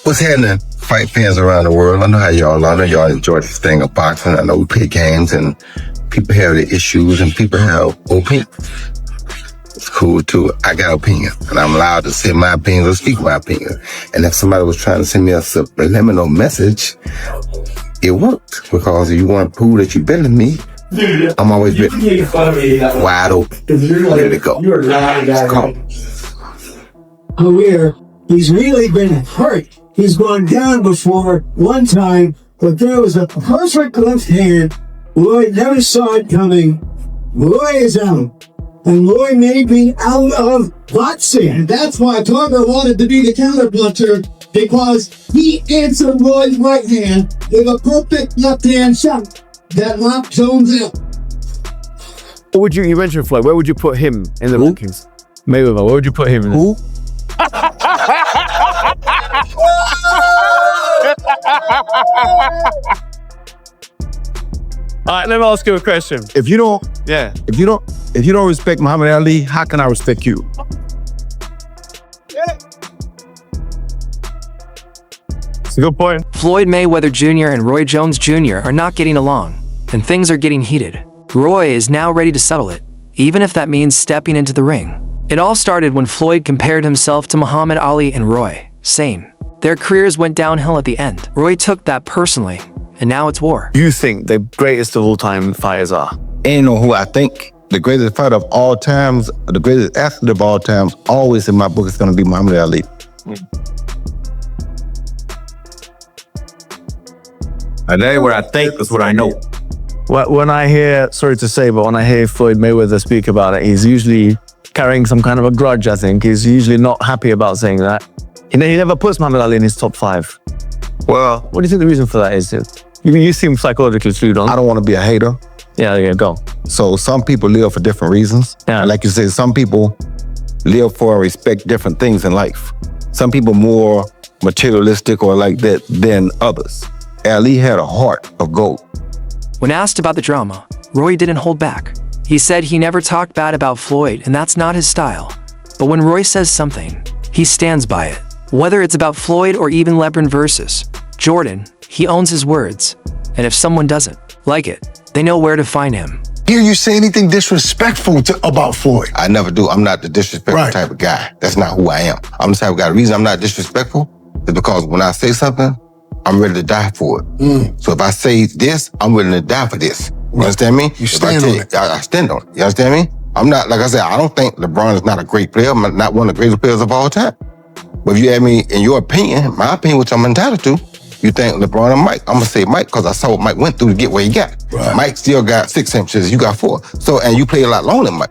What's happening, fight fans around the world? I know how y'all are. I know y'all enjoy this thing of boxing. I know we play games and people have their issues and people have opinions. It's cool too. I got opinions and I'm allowed to say my opinions or speak my opinions. And if somebody was trying to send me a subliminal message, it worked. Because if you want to prove that you're better than me, I'm always ready. Wide open. Ready to go. You're lying, guys. Aware, he's really been hurt. He's gone down before one time, but there was a perfect left hand. Lloyd never saw it coming. Lloyd is out. And Lloyd may be out of BOXI. And that's why Tarver wanted to be the counter-puncher, because he answered Lloyd's right hand with a perfect left-hand shot that knocked Jones out. What would you mentioned Floyd, where would you put him in the rankings? Mayweather, where would you put him in? Who? All right, let me ask you a question. If you don't respect Muhammad Ali, how can I respect you? It's a good point. Floyd Mayweather Jr. and Roy Jones Jr. are not getting along, and things are getting heated. Roy is now ready to settle it, even if that means stepping into the ring. It all started when Floyd compared himself to Muhammad Ali and Roy, saying their careers went downhill at the end. Roy took that personally, and now it's war. You think the greatest of all time fighters are? Ain't know who I think. The greatest fighter of all times, the greatest athlete of all times, always in my book is going to be Muhammad Ali. And that ain't what I think, that's what I know. When I hear, sorry to say, but when I hear Floyd Mayweather speak about it, he's usually carrying some kind of a grudge, I think. He's usually not happy about saying that. He never puts Muhammad Ali in his top 5. Well, What do you think the reason for that is? You seem psychologically screwed on. I don't want to be a hater. Yeah, go. So some people live for different reasons. Yeah. Like you said, some people live for and respect different things in life. Some people more materialistic or like that than others. Ali had a heart of gold. When asked about the drama, Roy didn't hold back. He said he never talked bad about Floyd, and that's not his style. But when Roy says something, he stands by it. Whether it's about Floyd or even LeBron versus Jordan, he owns his words. And if someone doesn't like it, they know where to find him. Hear you say anything disrespectful about Floyd? I never do. I'm not the disrespectful type of guy. That's not who I am. I'm the type of guy. The reason I'm not disrespectful is because when I say something, I'm ready to die for it. So if I say this, I'm willing to die for this. You understand me? You stand on it. I stand on it. You understand me? I'm not, like I said, I don't think LeBron is not a great player. I'm not one of the greatest players of all time. But if you ask me, in your opinion, my opinion, which I'm entitled to, you think LeBron and Mike. I'm going to say Mike because I saw what Mike went through to get where he got. Right. Mike still got 6 inches, you got 4. So, and you play a lot longer than Mike.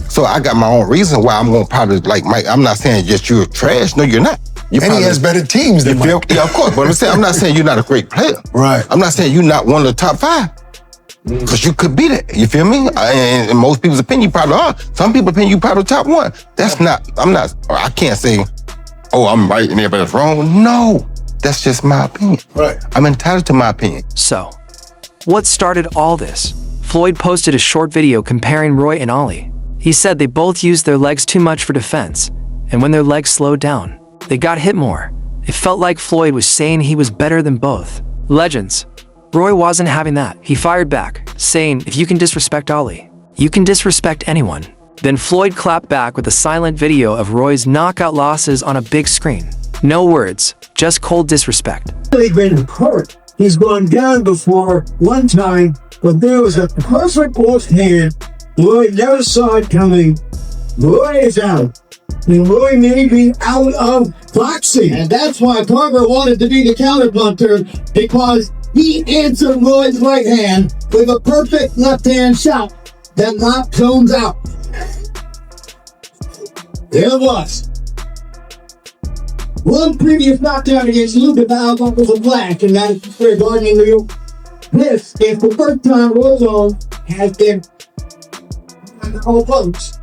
So I got my own reason why I'm going to probably like Mike. I'm not saying just you're trash. No, you're not. And he has better teams than Mike. Yeah, of course. But I'm not saying you're not a great player. Right. I'm not saying you're not one of the top 5. Because you could be that. You feel me? And in most people's opinion, you probably are. Some people's opinion, you probably top 1. That's not, I can't say, oh, I'm right and everybody's wrong. No, that's just my opinion. Right. I'm entitled to my opinion. So, what started all this? Floyd posted a short video comparing Roy and Ali. He said they both used their legs too much for defense, and when their legs slowed down, they got hit more. It felt like Floyd was saying he was better than both legends. Roy wasn't having that. He fired back, saying, if you can disrespect Ali, you can disrespect anyone. Then Floyd clapped back with a silent video of Roy's knockout losses on a big screen. No words, just cold disrespect. He's been hurt. He's gone down before one time, but there was a perfect left hand. Lloyd never saw it coming. Lloyd is out. And Lloyd may be out of BOXI. And that's why Tarver wanted to be the counter-puncher, because he answered Lloyd's right hand with a perfect left-hand shot that knocked Jones out. There it was. One previous knockdown against Luka Valentine was a black, and that is regarding you. This is the first time Warzone has been on the whole votes,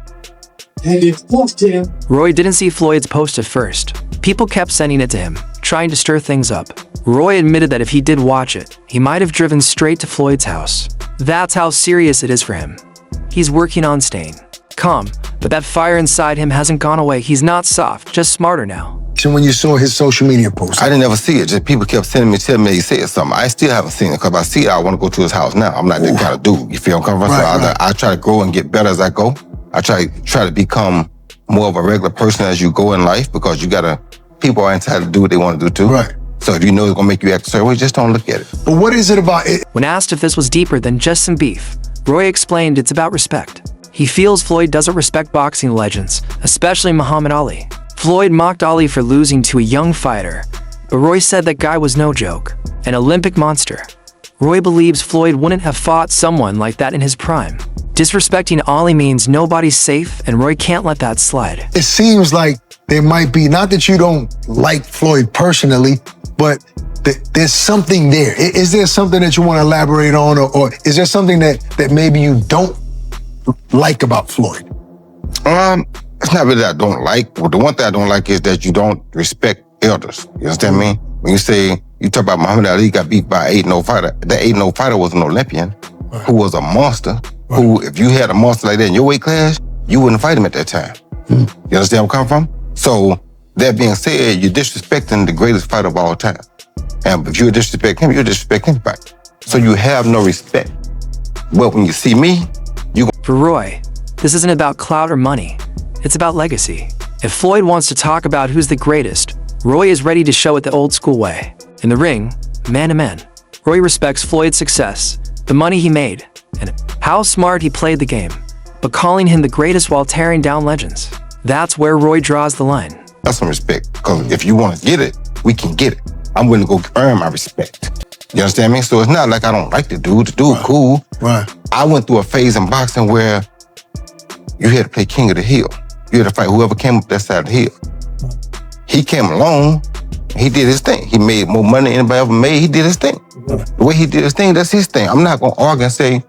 and it's forced him. Roy didn't see Floyd's post at first. People kept sending it to him, trying to stir things up. Roy admitted that if he did watch it, he might have driven straight to Floyd's house. That's how serious it is for him. He's working on staying calm, but that fire inside him hasn't gone away. He's not soft, just smarter now. reaction when you saw his social media post? I didn't ever see it. Just people kept sending me, telling me he said something. I still haven't seen it because if I see it, I want to go to his house now. I'm not that kind of dude. You feel I'm coming from? Right, I try to grow and get better as I go. I try to become more of a regular person as you go in life because people are entitled to do what they want to do too. Right. So if you know it's going to make you act a certain way, just don't look at it. But what is it about it? When asked if this was deeper than just some beef, Roy explained it's about respect. He feels Floyd doesn't respect boxing legends, especially Muhammad Ali. Floyd mocked Ali for losing to a young fighter, but Roy said that guy was no joke, an Olympic monster. Roy believes Floyd wouldn't have fought someone like that in his prime. Disrespecting Ali means nobody's safe, and Roy can't let that slide. It seems like there might be, not that you don't like Floyd personally, but there's something there. Is there something that you want to elaborate on, or is there something that maybe you don't like about Floyd? It's not really that I don't like. Well, the one thing I don't like is that you don't respect elders. You understand me? When you talk about Muhammad Ali got beat by an 8-0 fighter, that 8-0 fighter was an Olympian who was a monster, who, if you had a monster like that in your weight class, you wouldn't fight him at that time. You understand where I'm coming from? So, that being said, you're disrespecting the greatest fighter of all time. And if you disrespect him, you disrespect anybody. So you have no respect. But when you see me, For Roy, this isn't about clout or money. It's about legacy. If Floyd wants to talk about who's the greatest, Roy is ready to show it the old school way. In the ring, man to man, Roy respects Floyd's success, the money he made, and how smart he played the game. But calling him the greatest while tearing down legends, that's where Roy draws the line. that's some respect. Because if you want to get it, we can get it. I'm willing to go earn my respect. You understand me? So it's not like I don't like the dude. The dude cool. Right. I went through a phase in boxing where you had to play king of the hill. You had to fight whoever came up that side of the hill. He came along, he did his thing. He made more money than anybody ever made. He did his thing. The way he did his thing, that's his thing. I'm not going to argue and say,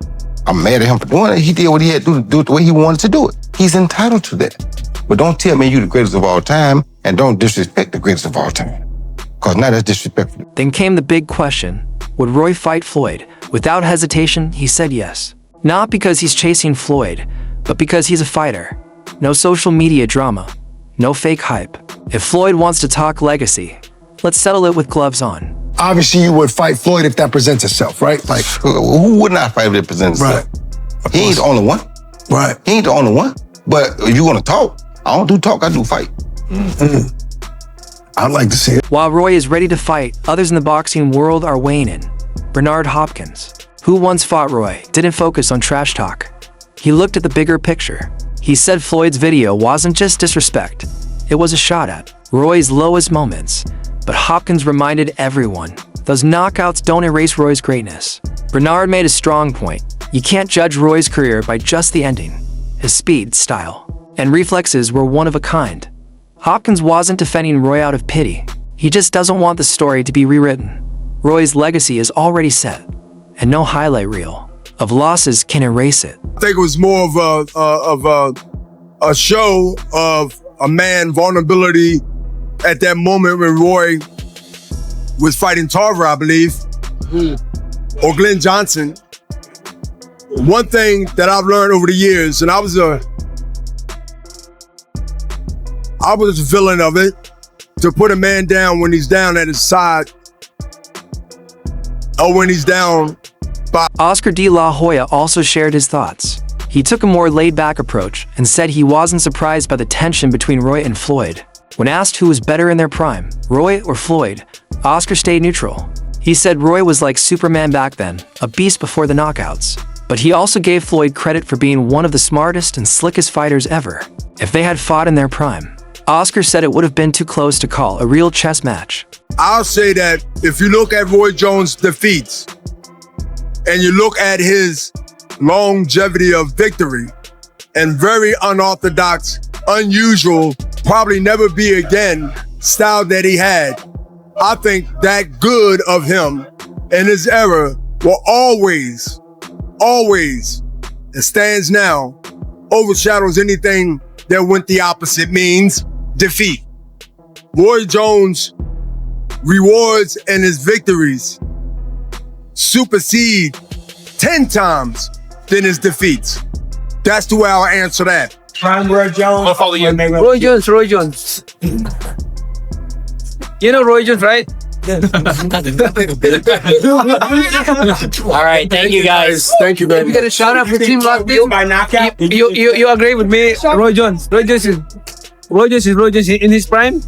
I'm mad at him for doing it. He did what he had to do it the way he wanted to do it. He's entitled to that. But don't tell me you're the greatest of all time and don't disrespect the greatest of all time. Because now that's disrespectful. Then came the big question. Would Roy fight Floyd? Without hesitation, he said yes. Not because he's chasing Floyd, but because he's a fighter. No social media drama. No fake hype. If Floyd wants to talk legacy, let's settle it with gloves on. Obviously, you would fight Floyd if that presents itself, right? Like, who would not fight if it presents itself? Right. He ain't the only one. Right. He ain't the only one. But if you want to talk, I don't do talk, I do fight. I'd like to see it. While Roy is ready to fight, others in the boxing world are weighing in. Bernard Hopkins, who once fought Roy, didn't focus on trash talk. He looked at the bigger picture. He said Floyd's video wasn't just disrespect. It was a shot at Roy's lowest moments. But Hopkins reminded everyone, those knockouts don't erase Roy's greatness. Bernard made a strong point. You can't judge Roy's career by just the ending. His speed, style, and reflexes were one of a kind. Hopkins wasn't defending Roy out of pity. He just doesn't want the story to be rewritten. Roy's legacy is already set, and no highlight reel of losses can erase it. I think it was more of a show of a man vulnerability at that moment when Roy was fighting Tarver, I believe, or Glenn Johnson. One thing that I've learned over the years, and I was a villain of it, to put a man down when he's down at his side, or when he's down by. Oscar De La Hoya also shared his thoughts. He took a more laid-back approach and said he wasn't surprised by the tension between Roy and Floyd. When asked who was better in their prime, Roy or Floyd, Oscar stayed neutral. He said Roy was like Superman back then, a beast before the knockouts. But he also gave Floyd credit for being one of the smartest and slickest fighters ever. If they had fought in their prime, Oscar said it would have been too close to call a real chess match. I'll say that if you look at Roy Jones' defeats, and you look at his longevity of victory, and very unorthodox, unusual, probably never be again style that he had, I think that good of him in his era will always, it stands now, overshadows anything that went the opposite, means defeat. Roy Jones' rewards and his victories supersede 10 times than his defeats. That's the way I'll answer that. Roy Jones. You know Roy Jones, right? All right, thank you guys. Thank you, baby. You get a shout out for Team Locked In by knockout. You agree with me? Roy Jones. Roy Jones is in his prime.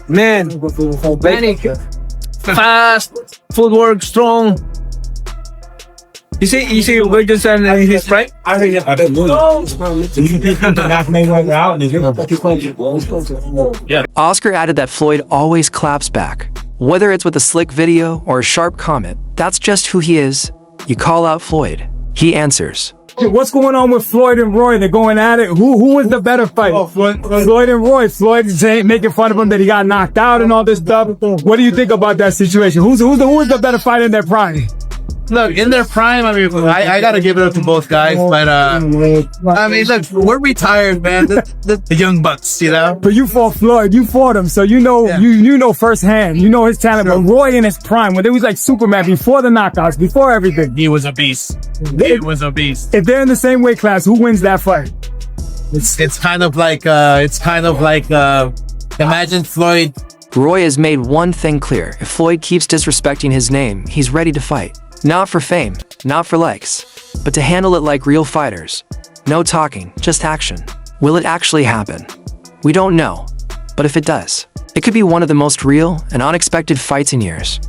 Man, like, fast, footwork, strong. You see Roy Jones in his prime? Oscar added that Floyd always claps back. Whether it's with a slick video or a sharp comment, that's just who he is. You call out Floyd, he answers. What's going on with Floyd and Roy? They're going at it. Who was the better fight? Floyd and Roy. Floyd is making fun of him that he got knocked out and all this stuff. What do you think about that situation? Who is the better fighter in their prime? Look, in their prime, I mean, I gotta give it up to both guys, but I mean, look, we're retired, man. The young bucks, you know. But you fought Floyd, you fought him, so you know, you know firsthand, you know his talent. But Roy in his prime, when it was like Superman, before the knockouts, before everything, He was a beast. He was a beast. if they're in the same weight class, who wins that fight? It's kind of like imagine Floyd. Roy has made one thing clear. If Floyd keeps disrespecting his name, he's ready to fight. Not for fame, not for likes, but to handle it like real fighters. No talking, just action. Will it actually happen? We don't know, but if it does, it could be one of the most real and unexpected fights in years.